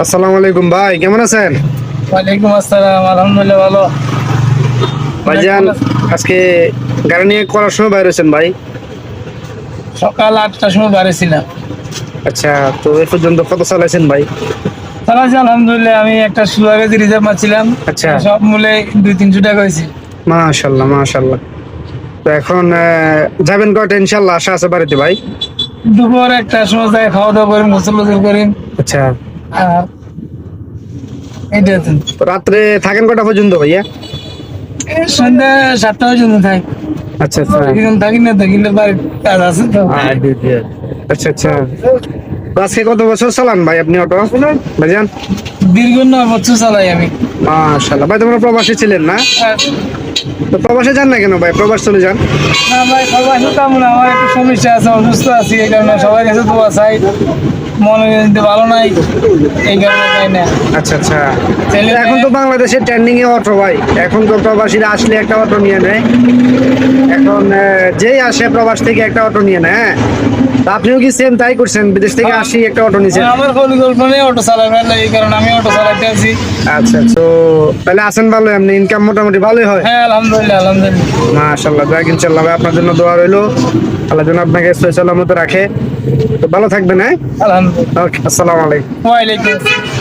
আসসালামু আলাইকুম ভাই, কেমন আছেন? ওয়ালাইকুম আসসালাম, আলহামদুলিল্লাহ ভালো। ভাইজান, আজকে গাড়ি নিয়ে করার সময় বাইর হয়েছেন ভাই? সকাল 8টার সময় বাড়িছিলাম। আচ্ছা, তো এ পর্যন্ত কত চালাইছেন ভাই? চালাচ্ছি আলহামদুলিল্লাহ। আমি একটা সুরাগেজি রিজার্ভ মারছিলাম, আচ্ছা। সব মূলে 200-300 টাকা হয়েছে। মাশাল্লাহ মাশাল্লাহ। তো এখন যাবেন কয়টা? ইনশাল্লাহ আশা আছে বাড়িতে ভাই? দুপুর 1টার সময় যাই খাওয়া দাওয়া করি, গোসল টোসল করি। আচ্ছা, আর এইটা তো। তো রাত্রে থাকেন কটা পর্যন্ত ভাইয়া? এই সন্ধ্যা 7টা পর্যন্ত থাকি। আচ্ছা আচ্ছা এখন থাকি না, থাকিলে বাড়ির কাজ আছে তো। আচ্ছা আচ্ছা। তো আজকে কত বছর চালান ভাই আপনি অটো ভাইজান? দীর্ঘ 9 বছর চালাই আমি। মাশাল্লাহ ভাই, তোমরা প্রবাসী ছিলেন না? আর তো প্রবাসে যান না কেন ভাই? প্রবাস চলে যান। না ভাই, সবাই শুনতাম না, আমার একটু সমস্যা আছে, অসুস্থ আছি, এই কারণে সবাই কাছে দোয়া চাই। মনে কিন্তু ভালো নাই, এই কারণে যাই না। আচ্ছা আচ্ছা। ছেলে এখন তো বাংলাদেশে ট্রেন্ডিং এ অটো ভাই, এখন তো প্রবাসীরা আসলে একটা অটো নিয়ে নেয়। এখন যেই আসে প্রবাস থেকে একটা অটো নিয়ে নেয়, হ্যাঁ। তা আপনিও কি সেম তাই করছেন? বিদেশ থেকে আসি একটা অটো নিয়েছেন? আমার পরিকল্পনাই অটো চালানোর, এই কারণে আমি অটো চালাতে আছি। আচ্ছা, তো তাহলে আছেন ভালো, এমনি ইনকাম মোটামুটি ভালোই হয়? হ্যাঁ আলহামদুলিল্লাহ আলহামদুলিল্লাহ। মাশাআল্লাহ, যাক ইনশাআল্লাহ ভাই, আপনার জন্য দোয়া রইলো। আল্লাহ যেন আপনাকে সহিহ সালামতে রাখে। তো ভালো থাকবেন, হ্যাঁ। আলহামদুলিল্লাহ। ওকে, আসসালামু আলাইকুম। ওয়ালাইকুম আসসালাম।